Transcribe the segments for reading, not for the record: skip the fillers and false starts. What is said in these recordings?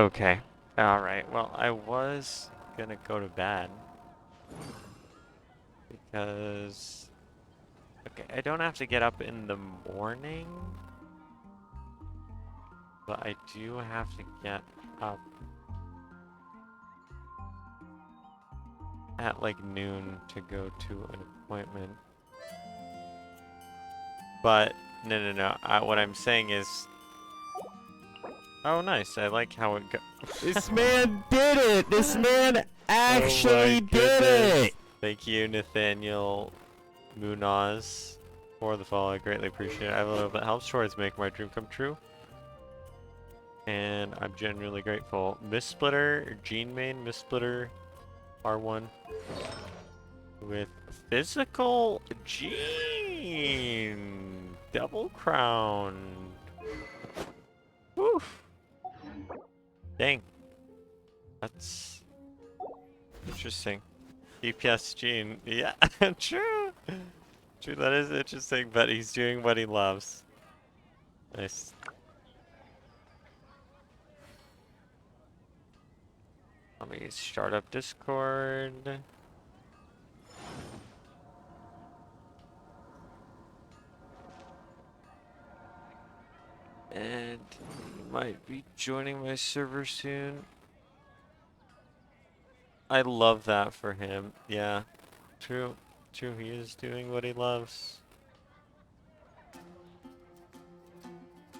Okay. Alright, well, I was gonna go to bed because... Okay, I don't have to get up in the morning, but I do have to get up at like noon to go to an appointment. But, no. What I'm saying is... Oh, nice. I like how it goes. This man did it! This man Oh my actually did goodness. it! Thank you, Nathaniel Munoz, for the follow. I greatly appreciate it. I have a little bit helps towards making my dream come true. And I'm genuinely grateful. Miss Splitter, Gene Main, Miss Splitter, R1 with physical Gene. Double crown. Woof. Dang. That's interesting. DPS Gene. Yeah, true. True, that is interesting, but he's doing what he loves. Nice. Let me start up Discord. And he might be joining my server soon. I love that for him. Yeah, true. True, he is doing what he loves.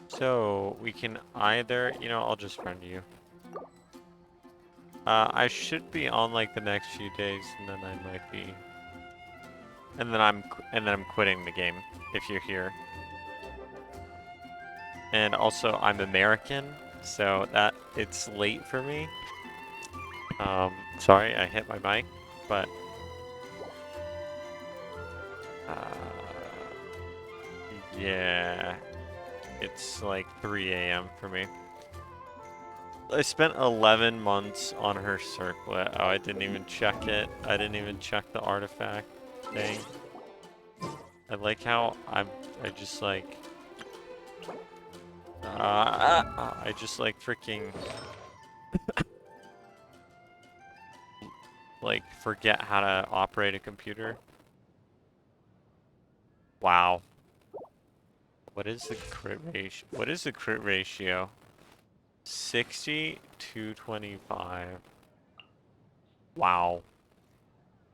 So, we can either, I'll just friend you. I should be on like the next few days, and then I might be, and then I'm quitting the game if you're here. And also, I'm American, so that it's late for me. Sorry, I hit my mic, but yeah, it's like 3 a.m. for me. I spent 11 months on her circlet. Oh, I didn't even check it. I didn't even check the artifact thing. I like how I just like, I just like freaking, like forget how to operate a computer. Wow. What is the crit ratio? What is the crit ratio? 60 to 25. Wow.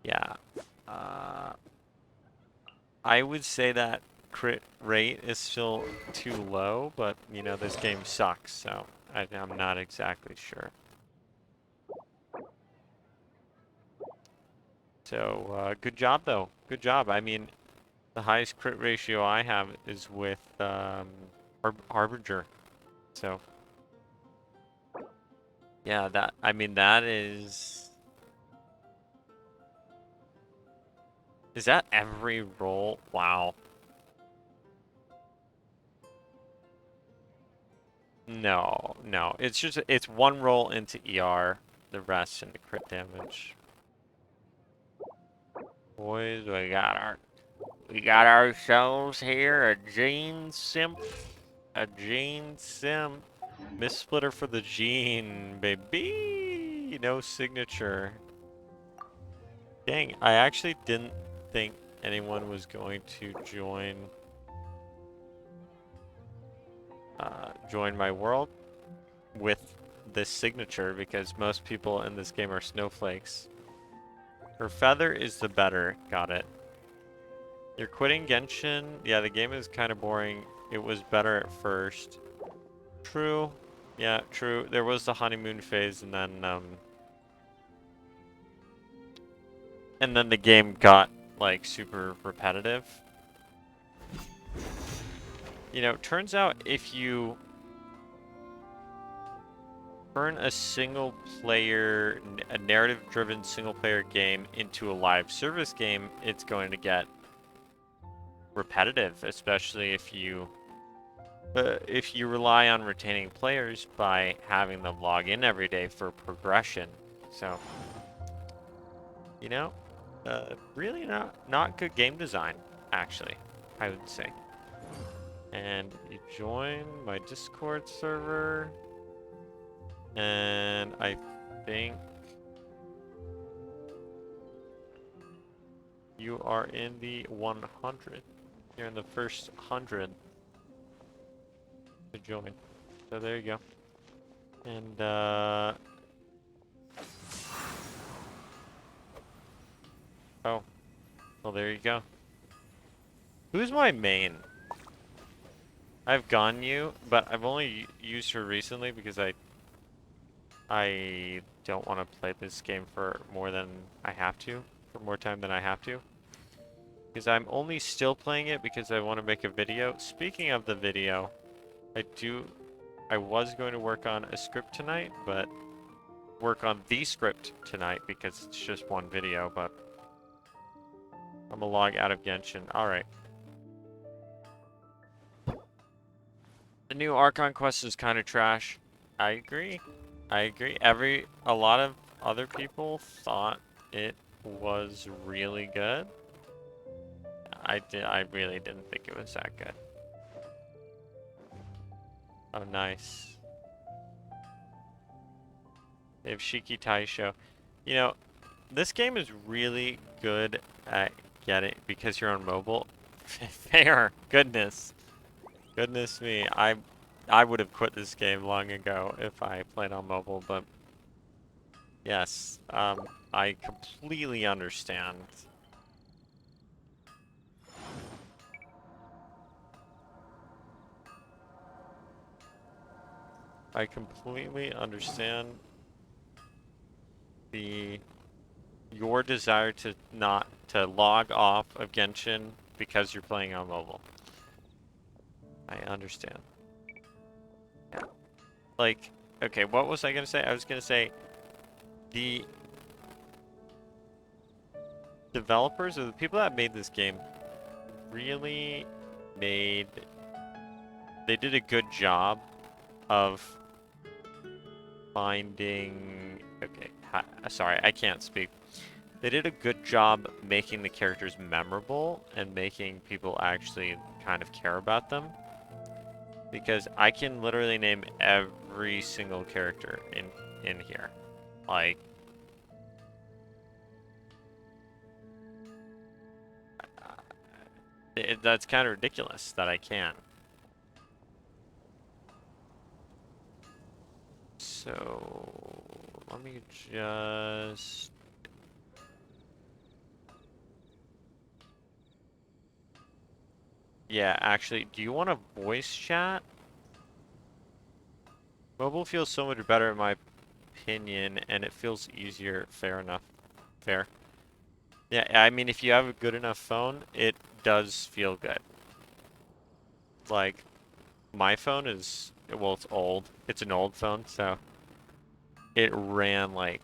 Yeah. I would say that crit rate is still too low, but this game sucks, so I'm not exactly sure. So, good job though. Good job. I mean, the highest crit ratio I have is with Harbinger. So, yeah, that is... Is that every roll? Wow. No. It's one roll into ER, the rest into crit damage. Boys, we got ourselves here a Gene Simp. A Gene Simp. Miss Splitter for the Gene, baby. No signature. Dang, I actually didn't think anyone was going to join my world with this signature because most people in this game are snowflakes. Her feather is the better. Got it. You're quitting Genshin? Yeah, the game is kind of boring. It was better at first. True. Yeah, true. There was the honeymoon phase and then the game got like super repetitive. Turns out if you turn a narrative-driven single-player game into a live service game, it's going to get repetitive, especially if you rely on retaining players by having them log in every day for progression. So, really not good game design, actually, I would say. And you join my Discord server. And I think you are in the 100. You're in the first 100 to join. So there you go. And oh, well there you go. Who's my main? I've Ganyu, but I've only used her recently because I don't want to play this game for more than I have to, for more time than I have to. Because I'm only still playing it because I want to make a video. Speaking of the video, I was going to work on a script tonight, but work on the script tonight because it's just one video, but I'm gonna log out of Genshin. Alright. The new Archon quest is kind of trash. I agree. I agree. A lot of other people thought it was really good. I really didn't think it was that good. Oh, nice. They have Shiki Taisho. You know, this game is really good at getting, because you're on mobile. Fair. Goodness. Goodness me. I would have quit this game long ago if I played on mobile, but yes, I completely understand. I completely understand your desire to not to log off of Genshin because you're playing on mobile. I understand. Yeah. Like, okay, what was I gonna say? I was gonna say the developers or the people that made this game really made they did a good job of finding okay, sorry, I can't speak. They did a good job making the characters memorable and making people actually kind of care about them. Because I can literally name every single character in here. Like that's kind of ridiculous that I can. So let me just yeah, actually, do you want a voice chat? Mobile feels so much better in my opinion, and it feels easier. Fair enough. Fair. Yeah, I mean, if you have a good enough phone, it does feel good. Like, my phone is, well, it's old. It's an old phone, so it ran like,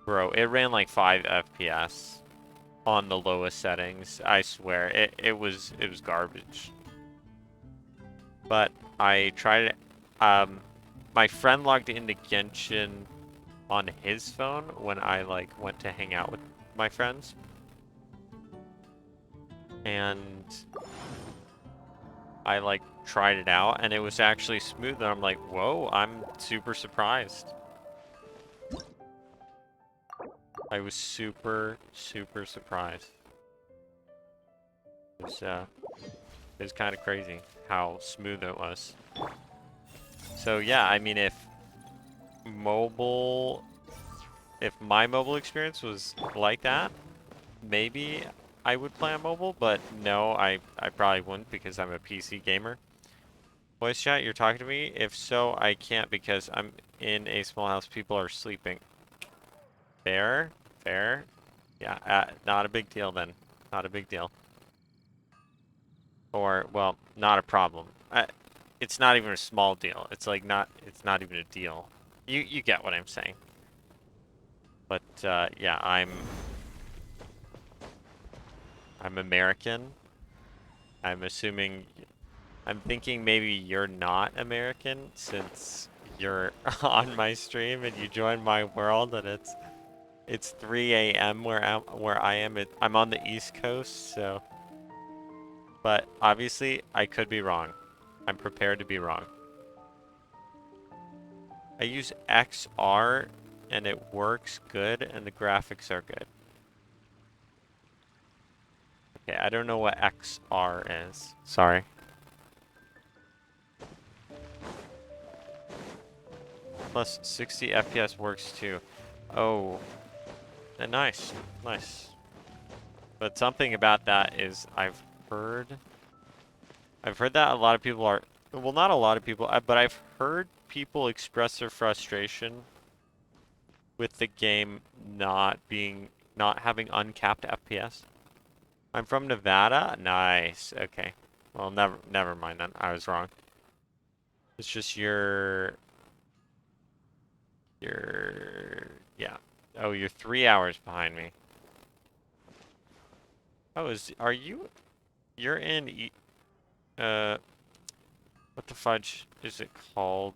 bro, it ran like 5 FPS on the lowest settings. I swear, it was garbage. But I tried it. My friend logged into Genshin on his phone when I like went to hang out with my friends. And I like tried it out and it was actually smooth and I'm like, whoa, I'm super surprised. I was super, super surprised. It was kind of crazy how smooth it was. So yeah, I mean, mobile, if my mobile experience was like that, maybe I would play on mobile, but no, I probably wouldn't because I'm a PC gamer. Voice chat, you're talking to me? If so, I can't because I'm in a small house. People are sleeping. Fair? Fair? Yeah, not a big deal then. Not a big deal. Or, well, not a problem. It's not even a small deal. It's like it's not even a deal. You get what I'm saying. But, yeah, I'm American. I'm assuming, I'm thinking maybe you're not American since you're on my stream and you joined my world and it's 3 a.m. where I am. I'm on the East Coast, so. But obviously, I could be wrong. I'm prepared to be wrong. I use XR and it works good and the graphics are good. Okay, I don't know what XR is. Sorry. Plus 60 FPS works too. Oh, nice, nice. But something about that is heard I've heard that a lot of people are, well, not a lot of people, but I've heard people express their frustration with the game not having uncapped FPS. I'm from Nevada. Nice. Okay. Well, never mind then. I was wrong. It's just yeah. Oh, you're 3 hours behind me. Oh, you're in, what the fudge is it called?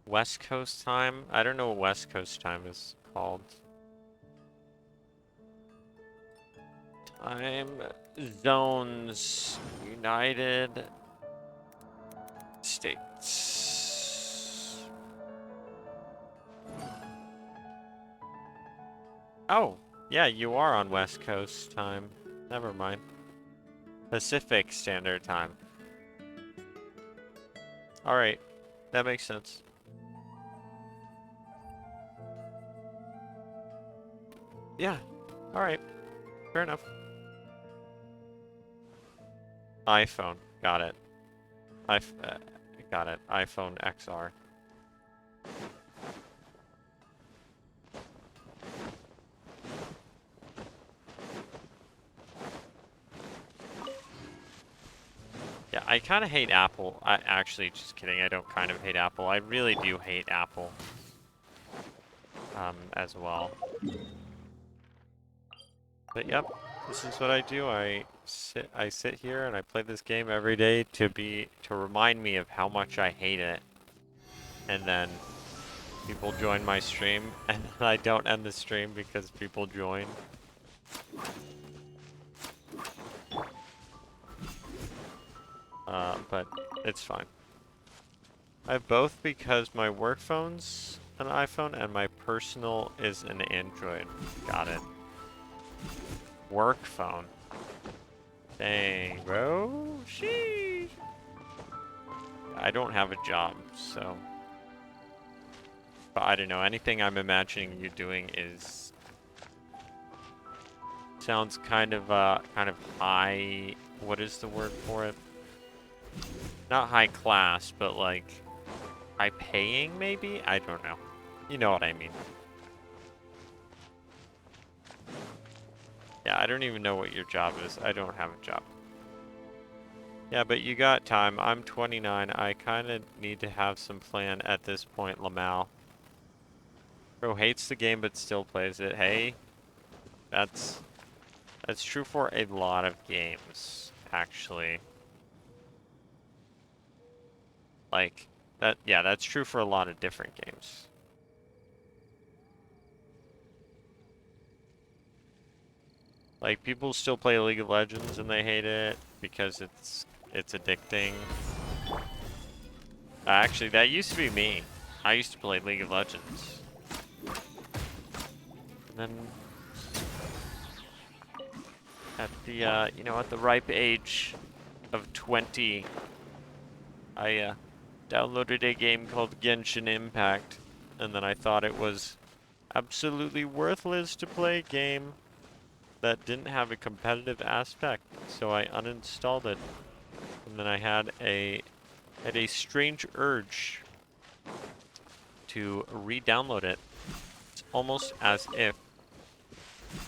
West Coast time? I don't know what West Coast time is called. Time zones, United States. Oh, yeah, you are on West Coast time. Never mind. Pacific Standard Time. Alright, that makes sense. Yeah, alright, fair enough. iPhone, got it. Got it, iPhone XR. Yeah, I kind of hate Apple. Actually, just kidding. I don't kind of hate Apple. I really do hate Apple. As well. But yep, this is what I do. I sit here and I play this game every day to remind me of how much I hate it. And then people join my stream, and I don't end the stream because people join. But it's fine. I have both because my work phone's an iPhone and my personal is an Android. Got it. Work phone. Dang, bro. Sheesh. I don't have a job, so. But I don't know. Anything I'm imagining you doing sounds kind of high. What is the word for it? Not high class, but like high paying, maybe? I don't know. You know what I mean. Yeah, I don't even know what your job is. I don't have a job. Yeah, but you got time. I'm 29. I kind of need to have some plan at this point, Lamal. Bro hates the game but still plays it. Hey, that's true for a lot of games, actually. Like, yeah, that's true for a lot of different games. Like, people still play League of Legends and they hate it because it's addicting. Actually, that used to be me. I used to play League of Legends. And then at the at the ripe age of 20, I downloaded a game called Genshin Impact, and then I thought it was absolutely worthless to play a game that didn't have a competitive aspect, so I uninstalled it. And then I had a strange urge to re-download it. It's almost as if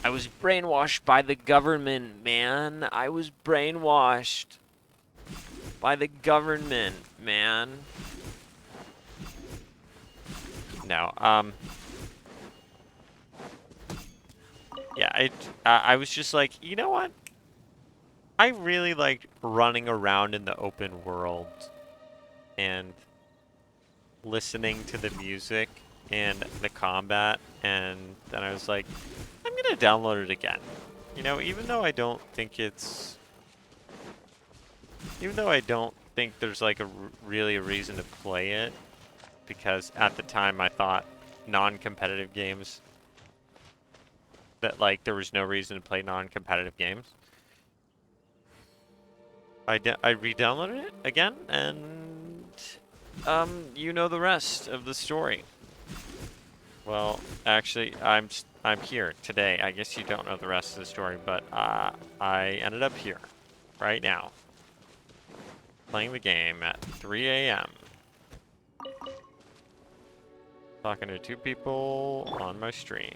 I was brainwashed by the government, man. I was brainwashed by the government, man. No, yeah, I was just like, you know what? I really liked running around in the open world and listening to the music and the combat, and then I was like, I'm gonna download it again. You know, even though I don't think there's like really a reason to play it, because at the time I thought non-competitive games, that like there was no reason to play non-competitive games. I re-downloaded it again, and you know the rest of the story. Well, actually, I'm here today. I guess you don't know the rest of the story, but I ended up here right now, playing the game at 3 a.m. Talking to 2 people on my stream.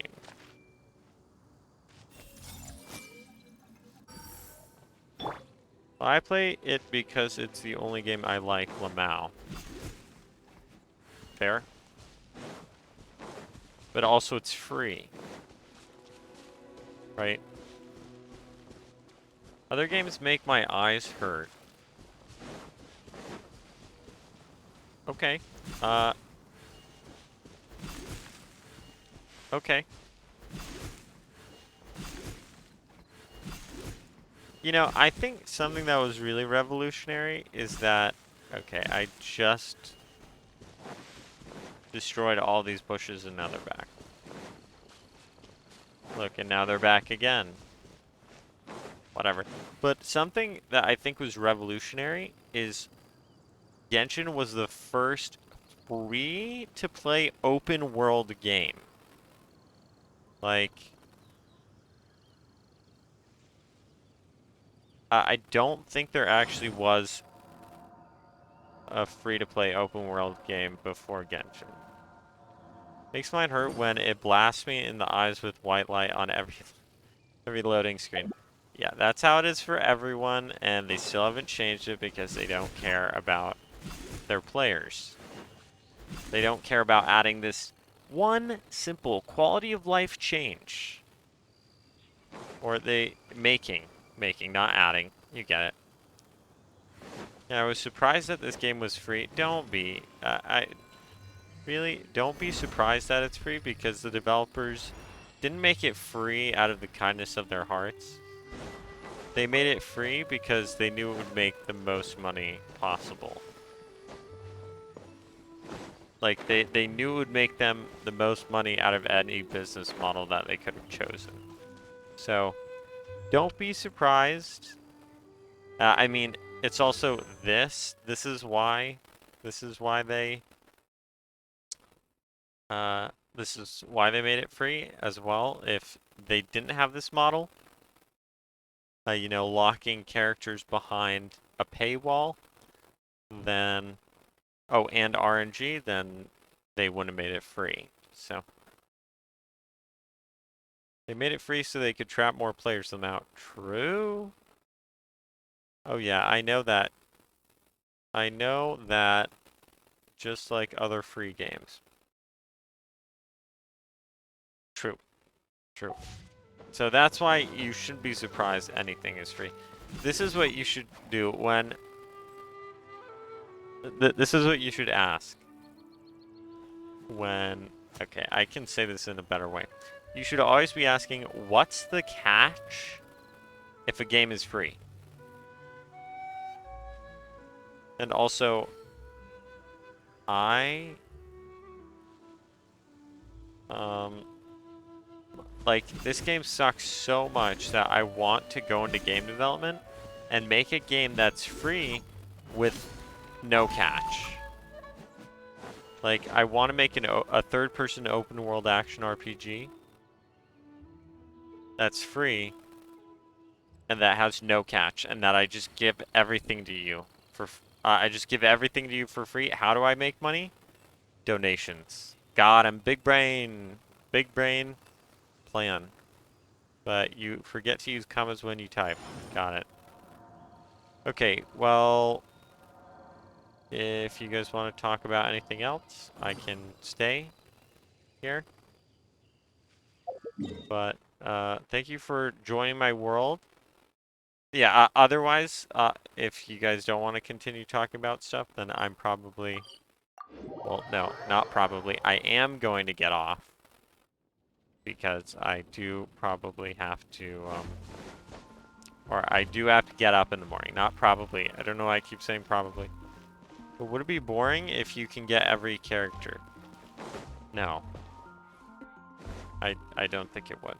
I play it because it's the only game I like Lamau. Fair? But also it's free. Right? Other games make my eyes hurt. Okay. Okay. You know, I think something that was really revolutionary is that, okay, I just destroyed all these bushes and now they're back. Look, and now they're back again. Whatever. But something that I think was revolutionary is Genshin was the first free-to-play open world game. Like, I don't think there actually was a free-to-play open world game before Genshin. Makes mine hurt when it blasts me in the eyes with white light on every loading screen. Yeah, that's how it is for everyone, and they still haven't changed it because they don't care about their players. They don't care about adding this one simple quality of life change. Or they making, not adding. You get it. Yeah, I was surprised that this game was free. Don't be. Really, don't be surprised that it's free, because the developers didn't make it free out of the kindness of their hearts. They made it free because they knew it would make the most money possible. Like, they knew it would make them the most money out of any business model that they could have chosen. So, don't be surprised. I mean, it's also this. This is why they this is why they made it free as well. If they didn't have this model, you know, locking characters behind a paywall, then, oh, and RNG, then they wouldn't have made it free. So they made it free so they could trap more players than out. True. Oh yeah, I know that. I know that, just like other free games. True. True. So that's why you shouldn't be surprised anything is free. This is what you should do when... this is what you should ask when... Okay, I can say this in a better way. You should always be asking, what's the catch if a game is free? And also, like, this game sucks so much that I want to go into game development and make a game that's free with no catch. Like, I want to make a third-person open-world action RPG that's free and that has no catch, and that I just give everything to you for. I just give everything to you for free. How do I make money? Donations. God, I'm big brain plan. But you forget to use commas when you type. Got it. Okay, well, if you guys want to talk about anything else, I can stay here. But thank you for joining my world. Yeah, otherwise, if you guys don't want to continue talking about stuff, then I'm probably... Well, no, not probably. I am going to get off. Because I do probably have to Or I do have to get up in the morning. Not probably. I don't know why I keep saying probably. But would it be boring if you can get every character? No. I don't think it would.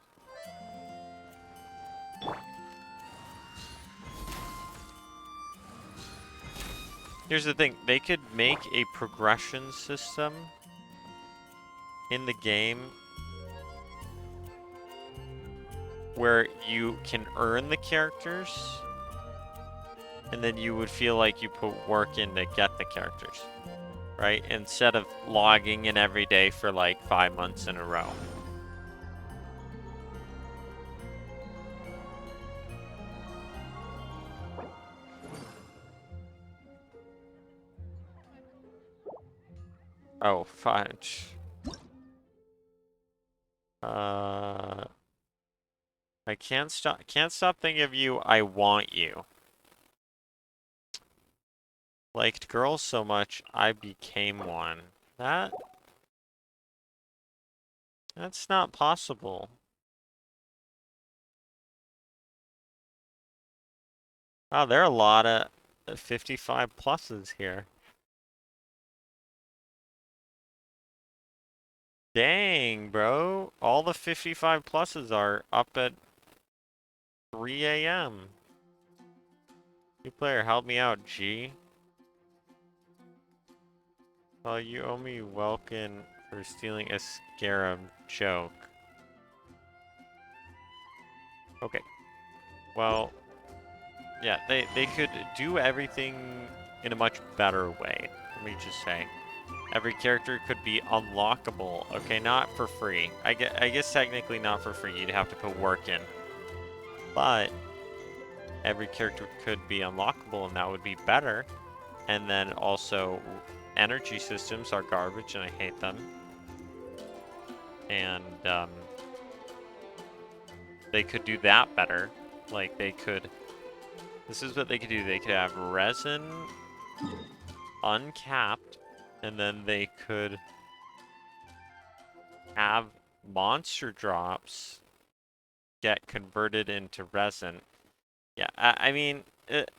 Here's the thing. They could make a progression system in the game where you can earn the characters and then you would feel like you put work in to get the characters, right? Instead of logging in every day for like 5 months in a row. Oh, fudge. I can't stop thinking of you. I want you. Liked girls so much, I became one. That's not possible. Wow, there are a lot of 55 pluses here. Dang, bro. All the 55 pluses are up at 3 a.m. New player, help me out, G. Oh, you owe me Welkin for stealing a scarab joke. Okay. Well, yeah, they could do everything in a much better way. Let me just say. Every character could be unlockable. Okay, not for free. I guess technically not for free. You'd have to put work in. But every character could be unlockable, and that would be better. And then also, energy systems are garbage, and I hate them. And they could do that better. Like, they could... This is what they could do. They could have resin uncapped, and then they could have monster drops get converted into resin. Yeah, I mean,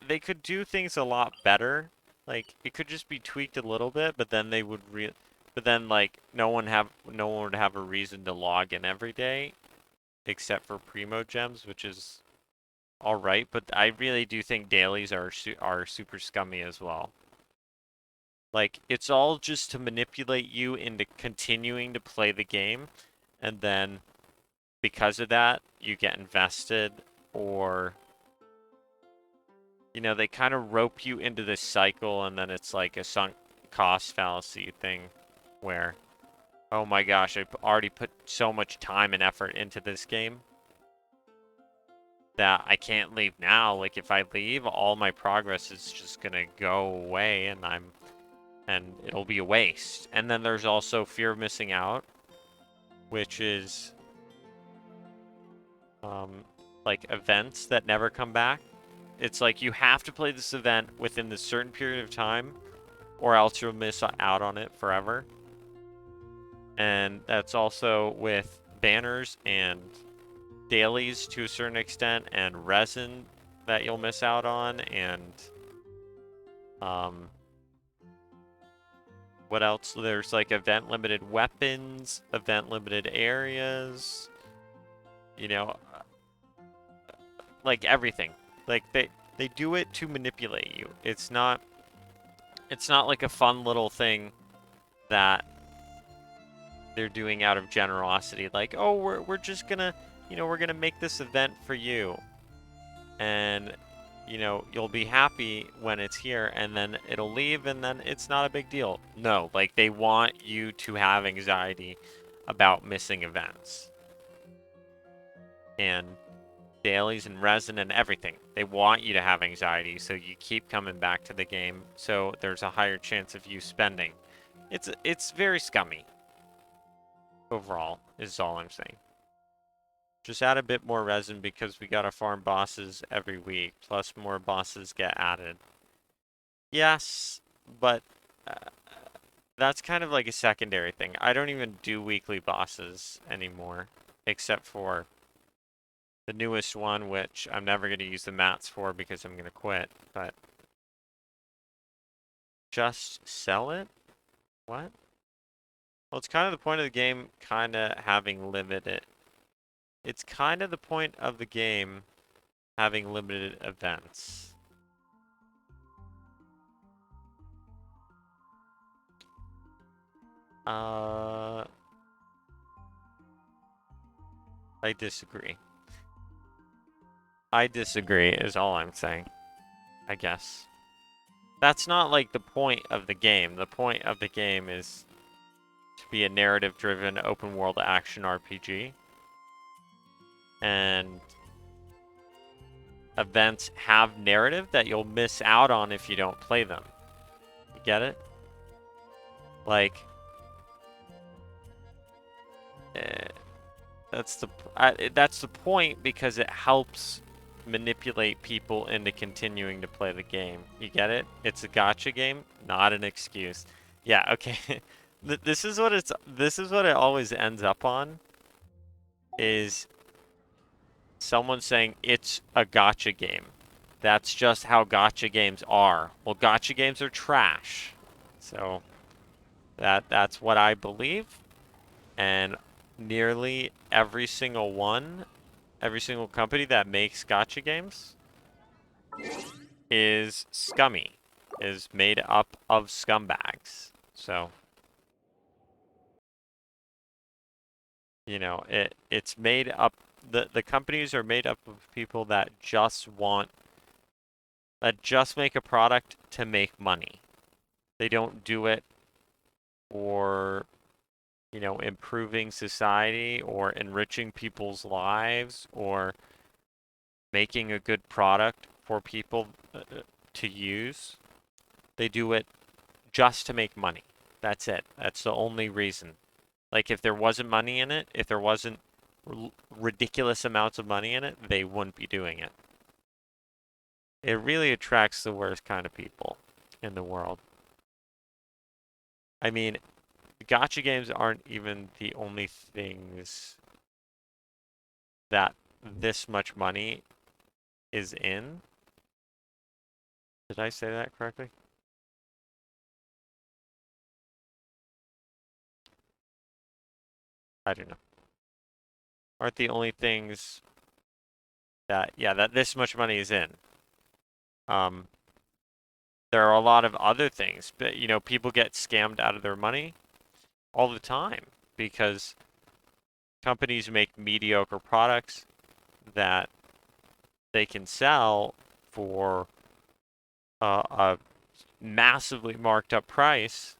they could do things a lot better. Like, it could just be tweaked a little bit, but then they would but then like no one would have a reason to log in every day, except for Primo Gems, which is all right. But I really do think dailies are super scummy as well. Like, it's all just to manipulate you into continuing to play the game, and then because of that, you get invested, or they kind of rope you into this cycle, and then it's like a sunk cost fallacy thing where, oh my gosh, I've already put so much time and effort into this game that I can't leave now. Like, if I leave, all my progress is just gonna go away, and it'll be a waste. And then there's also fear of missing out, which is like events that never come back. It's like you have to play this event within this certain period of time, or else you'll miss out on it forever. And that's also with banners and dailies to a certain extent, and resin that you'll miss out on, and what else? There's like event limited weapons, event limited areas, you know, like everything. Like they do it to manipulate you. It's not like a fun little thing that they're doing out of generosity. Like, oh, we're just gonna, we're gonna make this event for you, and you'll be happy when it's here, and then it'll leave, and then it's not a big deal. No, like they want you to have anxiety about missing events and dailies and resin and everything. They want you to have anxiety, so you keep coming back to the game, so there's a higher chance of you spending. It's very scummy overall, is all I'm saying. Just add a bit more resin because we gotta farm bosses every week, plus more bosses get added. Yes, but that's kind of like a secondary thing. I don't even do weekly bosses anymore, except for The newest one, which I'm never going to use the mats for because I'm going to quit, but just sell it? What? Well, it's kind of the point of the game kind of having limited. It's kind of the point of the game having limited events. I disagree. I disagree is all I'm saying, I guess. That's not like the point of the game. The point of the game is to be a narrative-driven open world action RPG. And events have narrative that you'll miss out on if you don't play them. You get it? Like, eh, that's the point because it helps manipulate people into continuing to play the game. You get it? It's a gotcha game, not an excuse. Yeah, okay. This is what it always ends up on is someone saying it's a gotcha game. That's just how gotcha games are. Well, gotcha games are trash. So that's what I believe. And nearly every single one, every single company that makes gotcha games is scummy, is made up of scumbags. So, you know, it's made up the companies are made up of people that just make a product to make money. They don't do it for, you know, improving society or enriching people's lives or making a good product for people to use. They do it just to make money. That's it. That's the only reason. Like if there wasn't money in it, if there wasn't ridiculous amounts of money in it, they wouldn't be doing it. It really attracts the worst kind of people in the world. I mean, gotcha games aren't even the only things that this much money is in. Did I say that correctly? I don't know. Aren't the only things that this much money is in. Um, there are a lot of other things, but you know, people get scammed out of their money all the time because companies make mediocre products that they can sell for a massively marked up price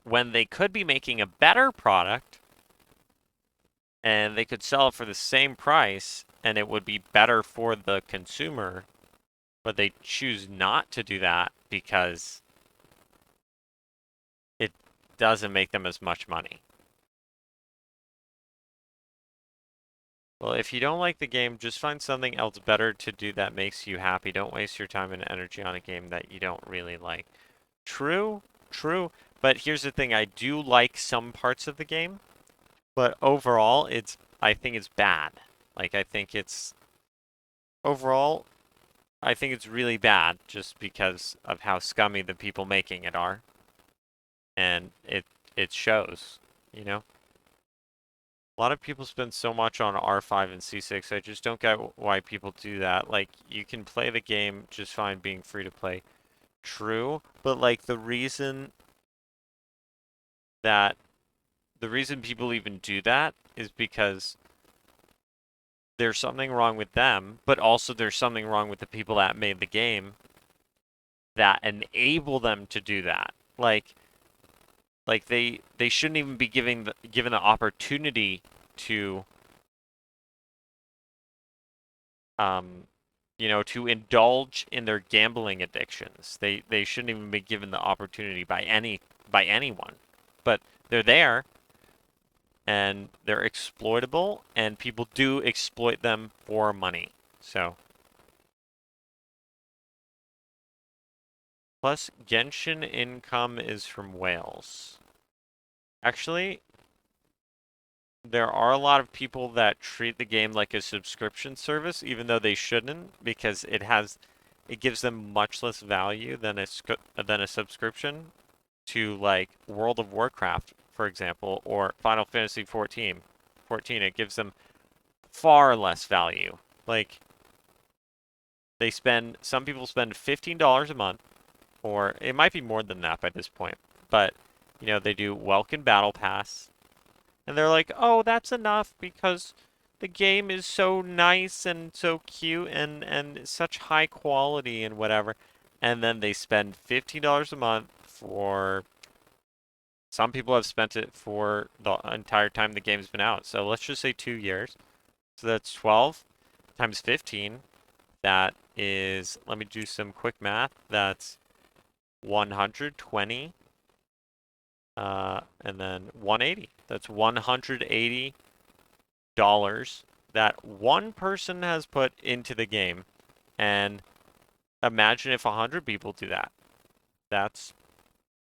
when they could be making a better product and they could sell it for the same price and it would be better for the consumer, but they choose not to do that because it doesn't make them as much money. Well, if you don't like the game, just find something else better to do that makes you happy. Don't waste your time and energy on a game that you don't really like. True, true. But here's the thing, I do like some parts of the game, but overall, I think it's bad. Like, overall, I think it's really bad just because of how scummy the people making it are. And it shows, you know? A lot of people spend so much on R5 and C6. I just don't get why people do that. Like, you can play the game just fine being free to play. True, but like that the reason people even do that is because there's something wrong with them, but also there's something wrong with the people that made the game that enable them to do that. Like they shouldn't even be given the opportunity to um you know, to indulge in their gambling addictions. They shouldn't even be given the opportunity by anyone. But they're there and they're exploitable and people do exploit them for money. So plus Genshin income is from whales. Actually, there are a lot of people that treat the game like a subscription service, even though they shouldn't, because it gives them much less value than a subscription to like World of Warcraft, for example, or Final Fantasy 14. 14, it gives them far less value. Like some people spend $15 a month, or it might be more than that by this point, but they do Welcome Battle Pass, and they're like, oh, that's enough because the game is so nice and so cute and such high quality and whatever. And then they spend $15 a month for some people have spent it for the entire time the game's been out. So let's just say 2 years. So that's 12 times 15. That is, let me do some quick math. That's 120. And then 180. That's $180 that one person has put into the game. And imagine if 100 people do that. That's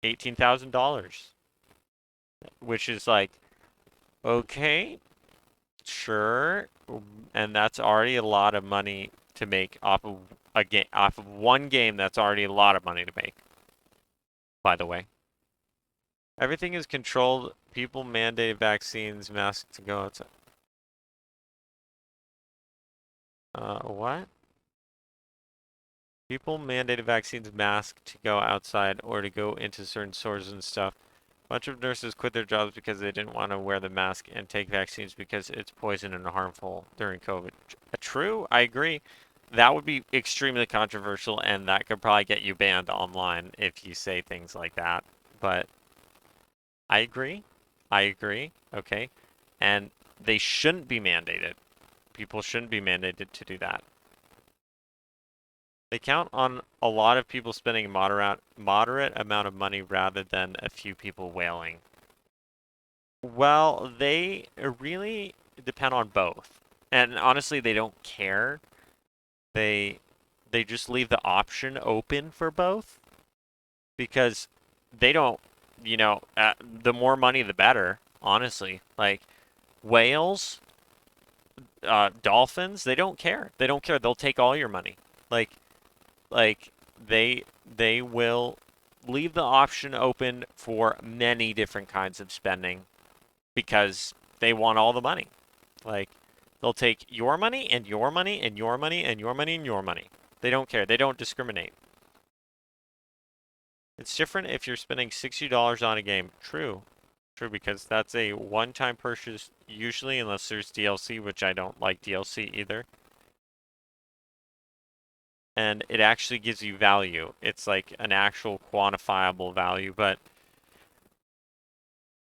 $18,000, which is like, okay, sure. And that's already a lot of money to make off of off of one game. That's already a lot of money to make, by the way. Everything is controlled. People mandate vaccines, masks to go outside. What? People mandated vaccines, masks to go outside or to go into certain stores and stuff. A bunch of nurses quit their jobs because they didn't want to wear the mask and take vaccines because it's poison and harmful during COVID. True, I agree. That would be extremely controversial, and that could probably get you banned online if you say things like that. But I agree. I agree. Okay. And they shouldn't be mandated. People shouldn't be mandated to do that. They count on a lot of people spending a moderate amount of money rather than a few people whaling. Well, they really depend on both. And honestly, they don't care. They they just leave the option open for both because they don't, the more money the better, honestly. Like whales, dolphins, they don't care. They don't care. They'll take all your money. Like like they will leave the option open for many different kinds of spending because they want all the money. Like they'll take your money and your money and your money and your money and your money. They don't care. They don't discriminate. It's different if you're spending $60 on a game. True. True, because that's a one-time purchase usually, unless there's DLC, which I don't like DLC either. And it actually gives you value. It's like an actual quantifiable value. But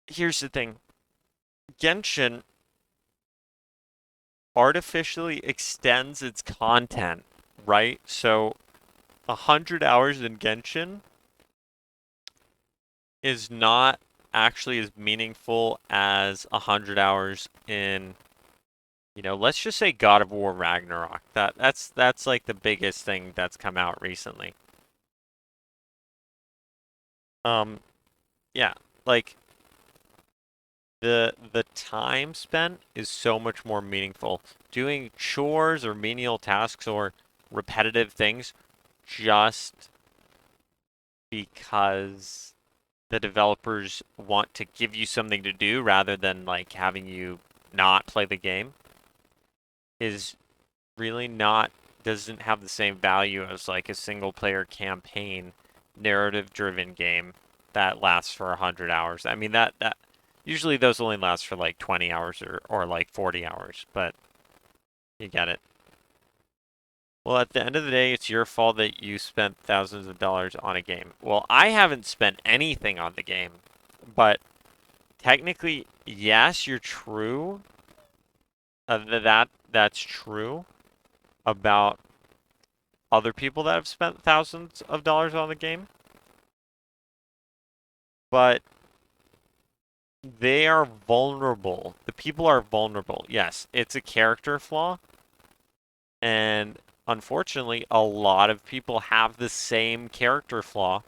here's the thing. Genshin artificially extends its content, right? So 100 hours in Genshin is not actually as meaningful as 100 hours in, let's just say God of War Ragnarok. That's like the biggest thing that's come out recently. Yeah, like the time spent is so much more meaningful. Doing chores or menial tasks or repetitive things just because the developers want to give you something to do rather than like having you not play the game is really not doesn't have the same value as like a single player campaign narrative driven game that lasts for 100 hours. I mean that usually those only last for like 20 hours or like 40 hours, but you get it. Well, at the end of the day, it's your fault that you spent thousands of dollars on a game. Well, I haven't spent anything on the game, but technically, yes, you're true. That's true about other people that have spent thousands of dollars on the game, but they are vulnerable. The people are vulnerable. Yes, it's a character flaw, and unfortunately, a lot of people have the same character flaw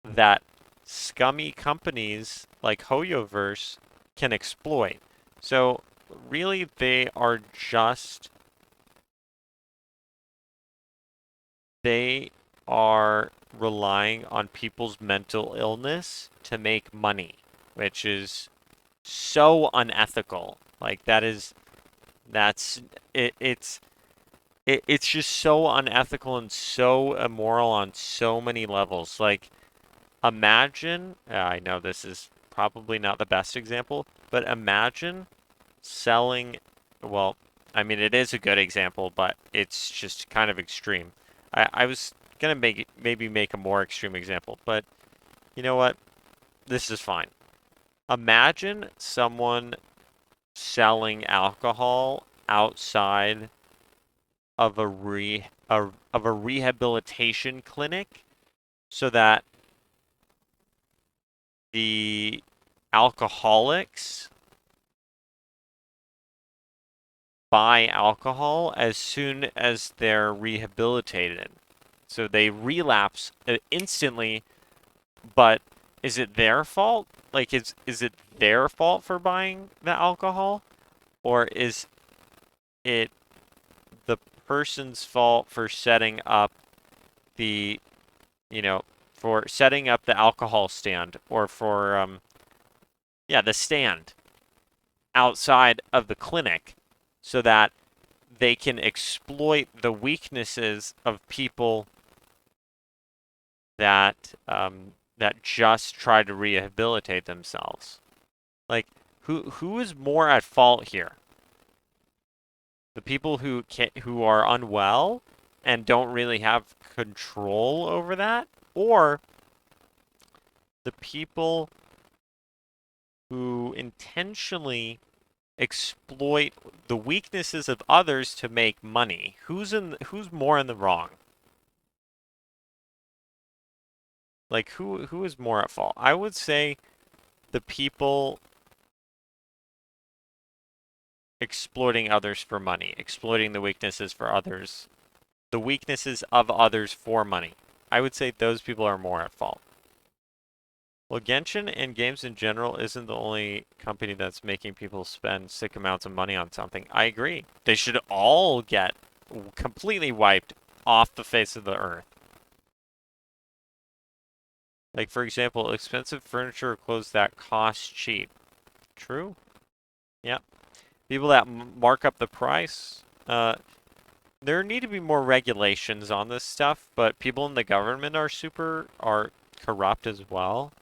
that scummy companies like HoYoverse can exploit. So really they are relying on people's mental illness to make money, which is so unethical. Like that's it's just so unethical and so immoral on so many levels. Like imagine, I know this is probably not the best example, but imagine selling, well, I mean, it is a good example, but it's just kind of extreme. I was gonna maybe make a more extreme example, but you know what? This is fine. Imagine someone selling alcohol outside of of a rehabilitation clinic so that the alcoholics buy alcohol as soon as they're rehabilitated. So they relapse instantly, but is it their fault? Like is it their fault for buying the alcohol or is it the person's fault for setting up the, you know, for setting up the alcohol stand or for yeah, the stand outside of the clinic so that they can exploit the weaknesses of people that just try to rehabilitate themselves. Like who is more at fault here? The people who are unwell and don't really have control over that, or the people who intentionally exploit the weaknesses of others to make money? Who's more in the wrong? Like who is more at fault? I would say the people exploiting others for money, exploiting the weaknesses for others, the weaknesses of others for money. I would say those people are more at fault. Well, Genshin and games in general isn't the only company that's making people spend sick amounts of money on something. I agree. They should all get completely wiped off the face of the earth. Like, for example, expensive furniture or clothes that cost cheap. True. Yeah. People that mark up the price. There need to be more regulations on this stuff, but people in the government are corrupt as well,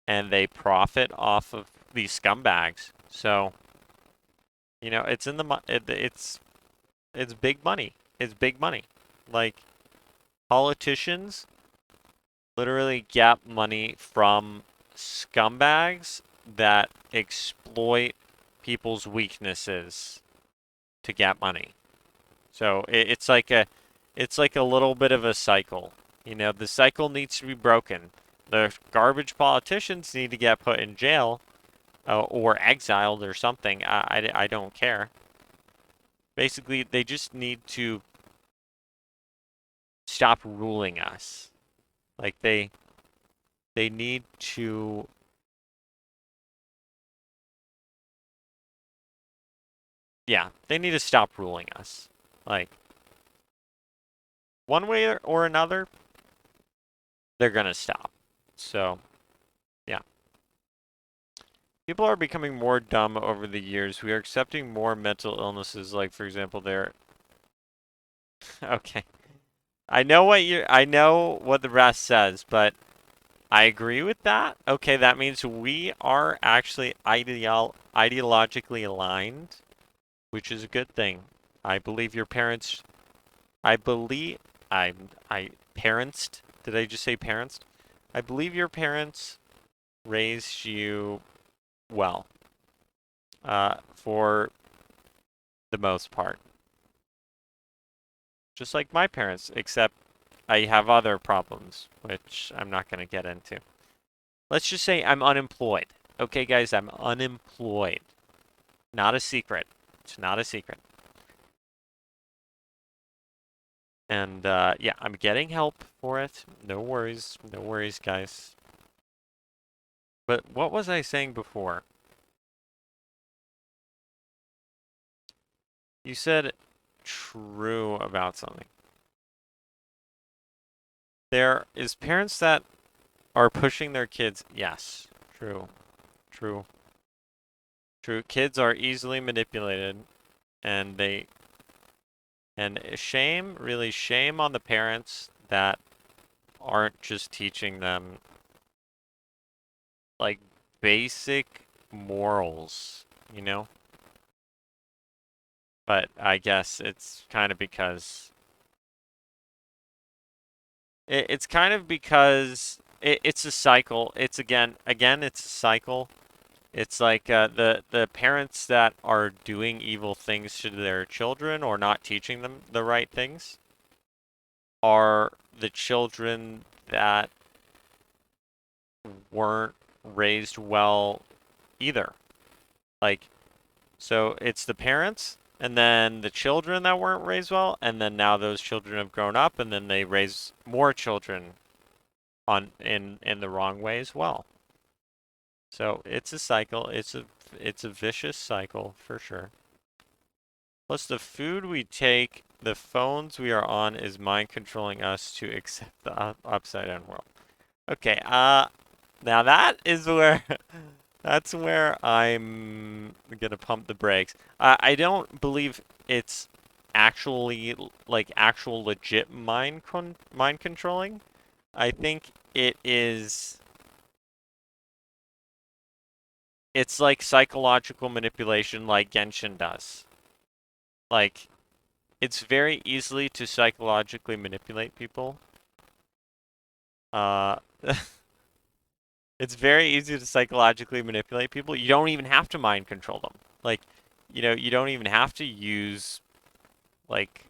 and they profit off of these scumbags. So, it's in the it's big money. It's big money. Like politicians literally get money from scumbags that exploit people's weaknesses to get money. So it's like a little bit of a cycle. The cycle needs to be broken. The garbage politicians need to get put in jail or exiled or something. I don't care. Basically, they just need to stop ruling us. Like they need to, yeah, they need to stop ruling us. Like one way or another, they're gonna stop. So, yeah. People are becoming more dumb over the years. We are accepting more mental illnesses, like for example, they're okay. I know what the rest says, but I agree with that. Okay, that means we are actually ideologically aligned, which is a good thing. I believe your parents I believe I parents. Did I just say parents? I believe your parents raised you well, for the most part. Just like my parents, except I have other problems, which I'm not going to get into. Let's just say I'm unemployed. Okay, guys, I'm unemployed. Not a secret. It's not a secret. And yeah, I'm getting help for it. No worries. No worries, guys. But what was I saying before? You said true about something. There is parents that are pushing their kids. Yes, true, true, true. Kids are easily manipulated, and shame, really shame on the parents that aren't just teaching them like basic morals, you know? But I guess it's kind of because it's kind of because it's a cycle. It's again, it's a cycle. It's like the parents that are doing evil things to their children or not teaching them the right things are the children that weren't raised well either. Like, so it's the parents and then the children that weren't raised well, and then now those children have grown up and then they raise more children on in the wrong way as well. So it's a cycle. It's a vicious cycle for sure. Plus the food we take, the phones we are on is mind controlling us to accept the upside down world. Okay, now that is where that's where I'm gonna pump the brakes. I don't believe it's actually like actual legit mind controlling. I think it's like psychological manipulation like Genshin does. Like it's very easily to psychologically manipulate people. Uh It's very easy to psychologically manipulate people. You don't even have to mind control them. Like, you don't even have to use like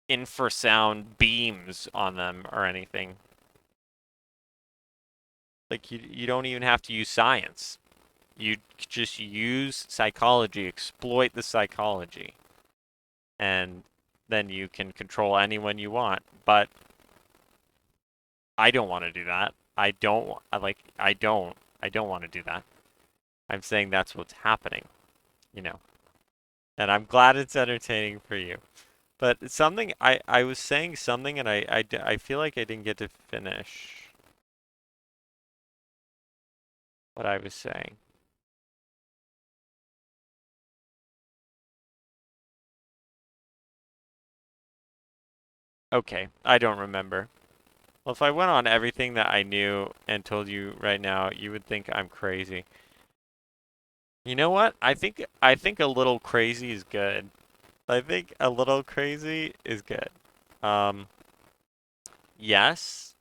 infrasound beams on them or anything. Like you don't even have to use science. You just use psychology, exploit the psychology, and then you can control anyone you want. But I don't want to do that. I don't want to do that. I'm saying that's what's happening, you know. And I'm glad it's entertaining for you. But something I was saying something and I feel like I didn't get to finish what I was saying. Okay, I don't remember. Well, if I went on everything that I knew and told you right now, you would think I'm crazy. You know what? I think a little crazy is good. I think a little crazy is good. Um, yes,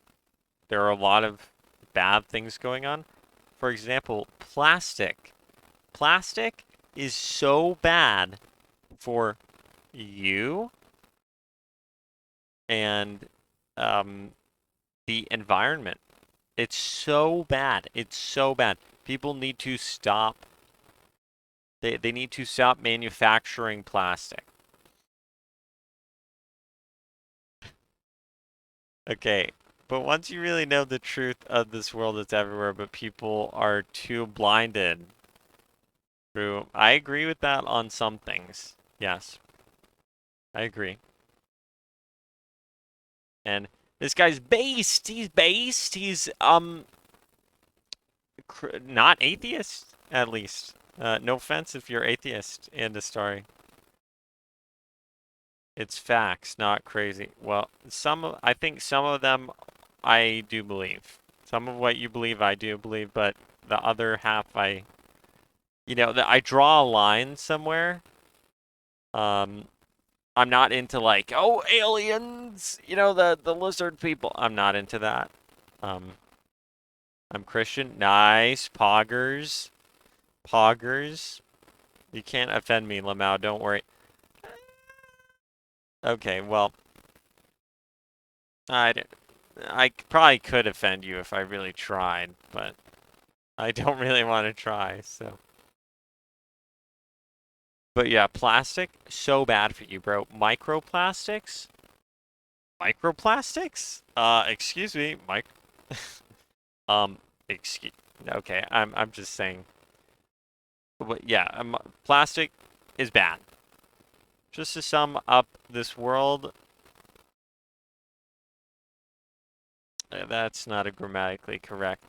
there are a lot of bad things going on. For example, plastic. Plastic is so bad for you and um, the environment. It's so bad. It's so bad. People need to stop. They need to stop manufacturing plastic. Okay, but once you really know the truth of this world, it's everywhere, but people are too blinded. True. I agree with that on some things. Yes, I agree. And this guy's based. He's based. He's not atheist, at least. No offense if you're atheist in the story. It's facts, not crazy. Well, I think some of them I do believe. Some of what you believe I do believe, but the other half I draw a line somewhere. Um, I'm not into like, oh, aliens, the lizard people. I'm not into that. Um, I'm Christian. Nice. Poggers. Poggers. You can't offend me, Lamau, don't worry. Okay, well, I, I probably could offend you if I really tried, but I don't really want to try, so. But yeah, plastic, so bad for you, bro. Microplastics? Microplastics? Excuse me, um, excuse, okay, I'm just saying. But yeah, plastic is bad. Just to sum up this world, that's not a grammatically correct.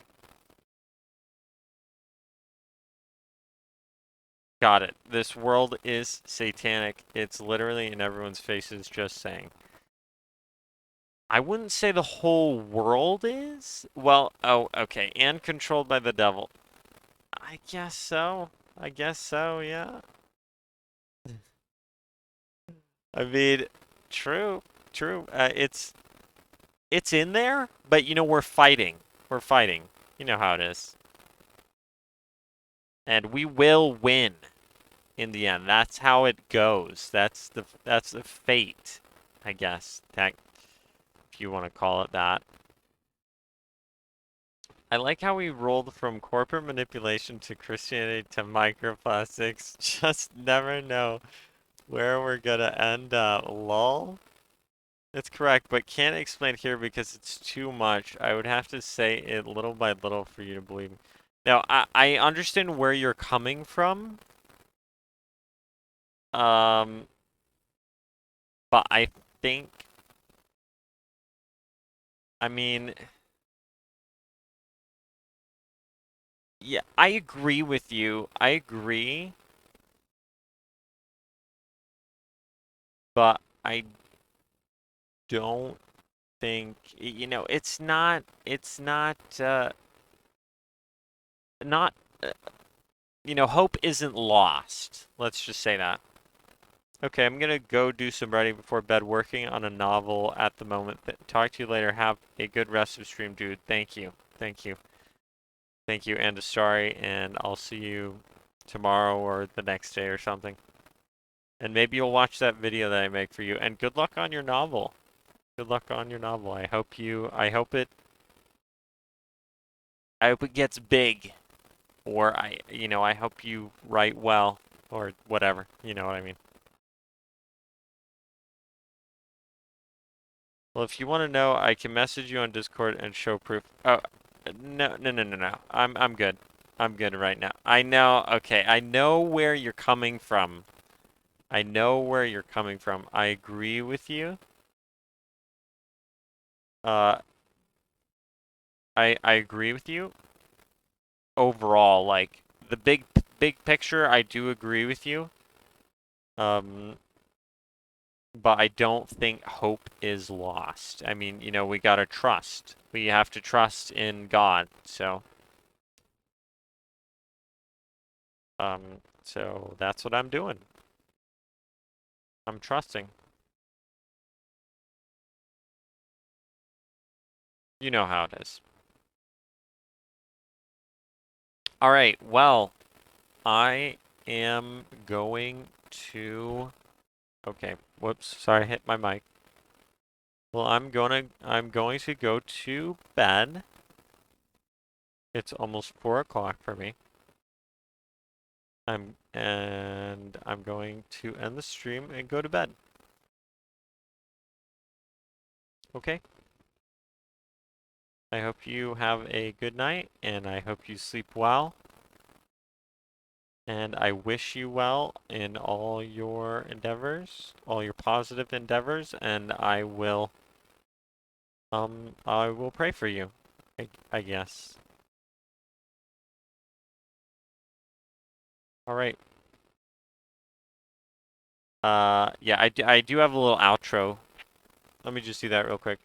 Got it. This world is satanic. It's literally in everyone's faces, just saying. I wouldn't say the whole world is. Well, oh, okay. And controlled by the devil. I guess so. I guess so, yeah. I mean, true, true. It's in there, but you know, we're fighting. We're fighting. You know how it is. And we will win in the end. That's how it goes. That's the fate, I guess. That, if you want to call it that. I like how we rolled from corporate manipulation to Christianity to microplastics. Just never know where we're gonna end up. Lol. It's correct, but can't explain here because it's too much. I would have to say it little by little for you to believe me. Now, I understand where you're coming from. Um, but I think, I mean, yeah, I agree with you. I agree, but I don't think, you know, not, you know, hope isn't lost. Let's just say that. Okay, I'm gonna go do some writing before bed, working on a novel at the moment. Talk to you later. Have a good rest of stream, dude. Thank you. Thank you. Thank you, and sorry, and I'll see you tomorrow or the next day or something. And maybe you'll watch that video that I make for you. And good luck on your novel. Good luck on your novel. I hope it gets big. Or I hope you write well. Or whatever. You know what I mean. Well, if you want to know, I can message you on Discord and show proof. Oh, no, no, no, no, no. I'm good. I'm good right now. I know. Okay, I know where you're coming from. I know where you're coming from. I agree with you. Uh, I agree with you. Overall, like the big picture, I do agree with you. Um, but I don't think hope is lost. I mean, you know, we gotta trust. We have to trust in God. So that's what I'm doing. I'm trusting. You know how it is. All right. Well, I am going to. Okay. Whoops. Sorry, I hit my mic. Well, I'm going to go to bed. It's almost 4 o'clock for me. I'm going to end the stream and go to bed. Okay? I hope you have a good night and I hope you sleep well. And I wish you well in all your endeavors, all your positive endeavors, and I will pray for you, I guess. All right. Yeah, I do have a little outro. Let me just do that real quick.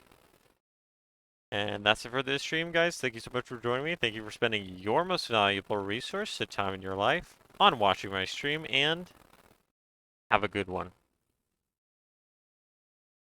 And that's it for this stream, guys. Thank you so much for joining me. Thank you for spending your most valuable resource, the time in your life, on watching my stream, and have a good one.